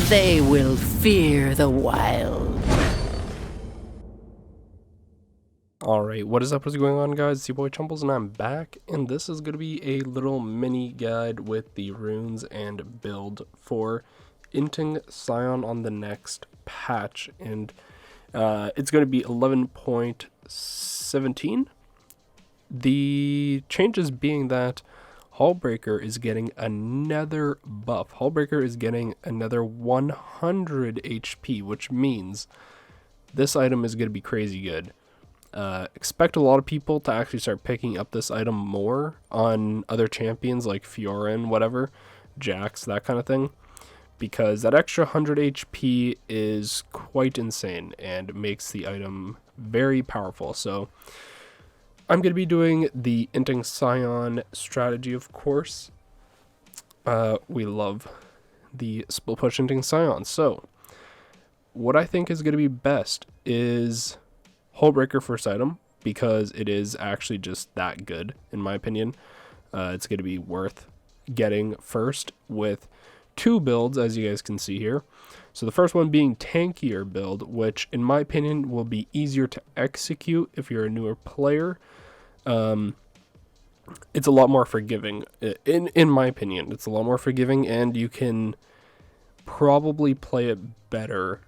They will fear the wild. Alright, what is up? What's going on, guys? It's your boy Chumbles, and I'm back, and this is going to be a little mini guide with the runes and build for Inting Sion on the next patch, and it's going to be 11.17. The changes being that HULLBREAKER is getting another buff. HULLBREAKER is getting another 100 HP, which means this item is going to be crazy good. Expect a lot of people to actually start picking up this item more on other champions like Fiorin, whatever, Jax, that kind of thing, because that extra 100 HP is quite insane and makes the item very powerful. So I'm going to be doing the Inting Sion strategy, of course. We love the split push Inting Sion. So what I think is going to be best is HULLBREAKER first item, because it is actually just that good, in my opinion. It's going to be worth getting first with two builds, as you guys can see here. So the first one being tankier build, which in my opinion will be easier to execute if you're a newer player. It's a lot more forgiving, in my opinion. It's a lot more forgiving, and you can probably play it better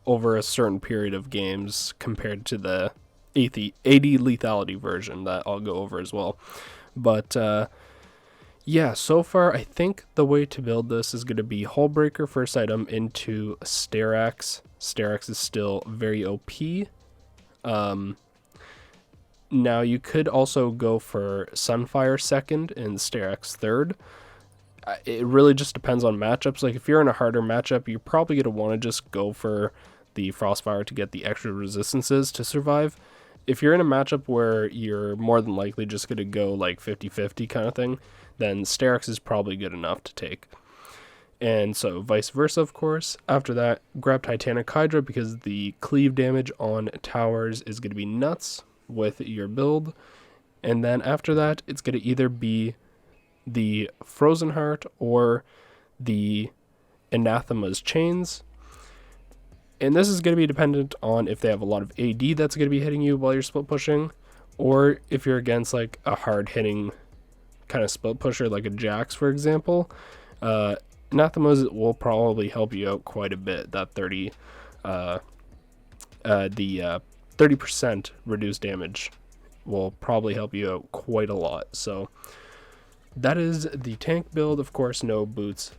over a certain period of games compared to the AD lethality version that I'll go over as well. But yeah, so far I think the way to build this is going to be HULLBREAKER first item into Sterak's. Sterak's is still very OP. Now you could also go for Sunfire second and Sterak's third. It really just depends on matchups. Like if you're in a harder matchup, you're probably going to want to just go for the Frostfire to get the extra resistances to survive. If you're in a matchup where you're more than likely just going to go like 50-50 kind of thing, then Sterak's is probably good enough to take. And so vice versa, of course. After that, grab Titanic Hydra, because the cleave damage on towers is going to be nuts with your build. And then after that, it's going to either be the Frozen Heart or the Anathema's Chains. And this is going to be dependent on if they have a lot of AD that's going to be hitting you while you're split pushing, or if you're against like a hard hitting kind of split pusher like a Jax, for example. Anathemas will probably help you out quite a bit. That 30% reduced damage will probably help you out quite a lot. So that is the tank build. Of course, no boots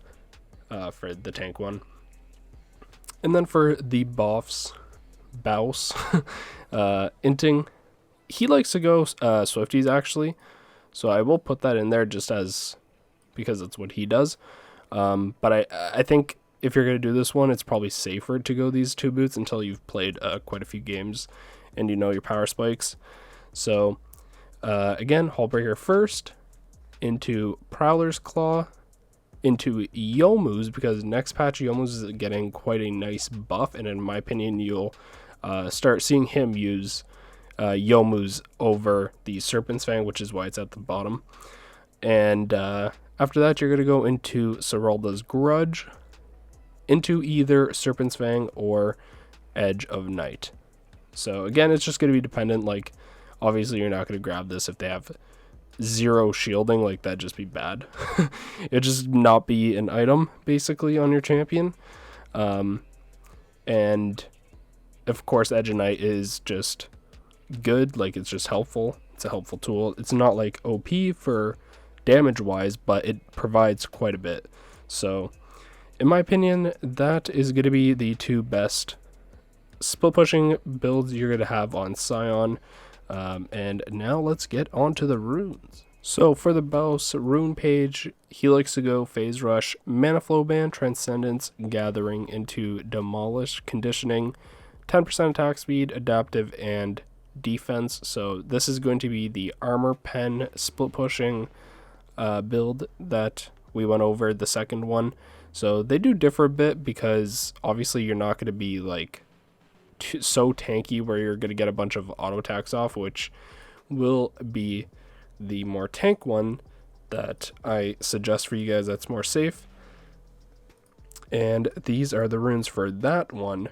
for the tank one. And then for the Bouse, Inting, he likes to go Swifties actually, so I will put that in there just as because it's what he does. But I think if you're going to do this one, it's probably safer to go these two boots until you've played quite a few games and you know your power spikes. So again, HULLBREAKER first, into Prowler's Claw, into Youmuu's, because next patch Youmuu's is getting quite a nice buff, and in my opinion you'll start seeing him use Youmuu's over the Serpent's Fang, which is why it's at the bottom. And after that you're going to go into Seralda's Grudge, into either Serpent's Fang or Edge of Night. So again, it's just going to be dependent. Like obviously you're not going to grab this if they have zero shielding, like that'd just be bad. It'd just not be an item basically on your champion. And of course Edge of Night is just good, like it's just helpful. It's a helpful tool. It's not like OP for damage wise, but it provides quite a bit. So in my opinion, that is going to be the two best split pushing builds you're going to have on Sion. And now let's get on to the runes. So for the Bouse rune page, he likes to go Phase Rush, Mana Flow Band, Transcendence, Gathering into Demolish, Conditioning, 10% attack speed, Adaptive, and Defense. So this is going to be the Armor Pen split pushing build that we went over, the second one. So they do differ a bit, because obviously you're not going to be like so tanky where you're going to get a bunch of auto attacks off, which will be the more tank one that I suggest for you guys that's more safe. And these are the runes for that one,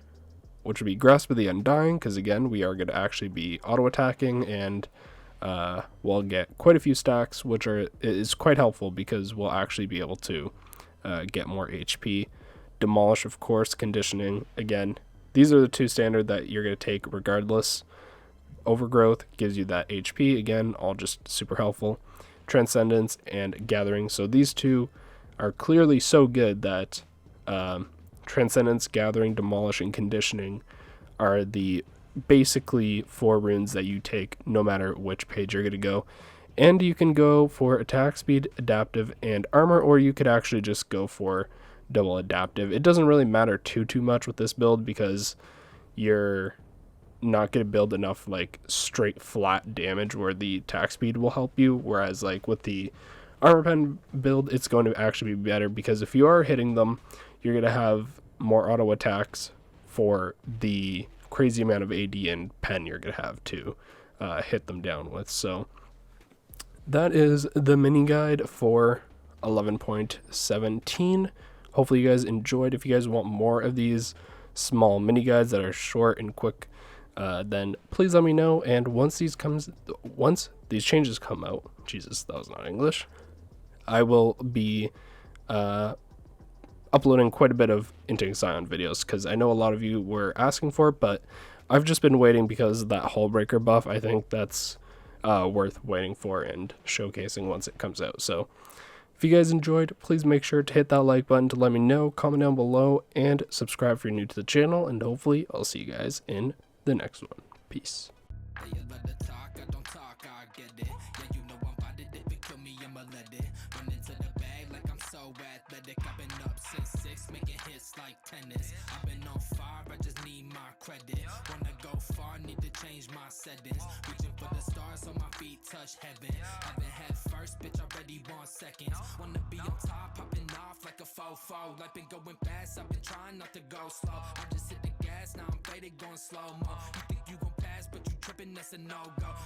which would be Grasp of the Undying, because again, we are going to actually be auto-attacking, and we'll get quite a few stacks, which is quite helpful because we'll actually be able to get more HP. Demolish, of course, Conditioning. Again, these are the two standard that you're going to take regardless. Overgrowth gives you that HP. Again, all just super helpful. Transcendence and Gathering. So these two are clearly so good that Transcendence, Gathering, Demolish, and Conditioning are the basically 4 runes that you take no matter which page you're going to go. And you can go for attack speed, adaptive, and armor, or you could actually just go for double adaptive. It doesn't really matter too much with this build because you're not going to build enough like straight flat damage where the attack speed will help you, whereas like with the armor pen build, it's going to actually be better because if you are hitting them, you're going to have more auto attacks for the crazy amount of AD and pen you're going to have to hit them down with. So that is the mini guide for 11.17. Hopefully you guys enjoyed. If you guys want more of these small mini guides that are short and quick, then please let me know. And once these changes come out, Jesus, that was not English, I will be uploading quite a bit of Inting Sion videos because I know a lot of you were asking for it, but I've just been waiting because of that HULLBREAKER buff. I think that's worth waiting for and showcasing once it comes out. So if you guys enjoyed, please make sure to hit that like button to let me know, comment down below, and subscribe if you're new to the channel, and hopefully I'll see you guys in the next one. Peace. Like tennis, I've been on fire, I just need my credit. Wanna go far, need to change my settings. Reaching for the stars so my feet touch heaven. Haven't had first, bitch, already want seconds. Wanna be on top, popping off like a fofo. Life been going fast, I've been trying not to go slow. I just hit the gas, now I'm faded, going slow-mo. You think you gon' pass, but you tripping, that's a no-go.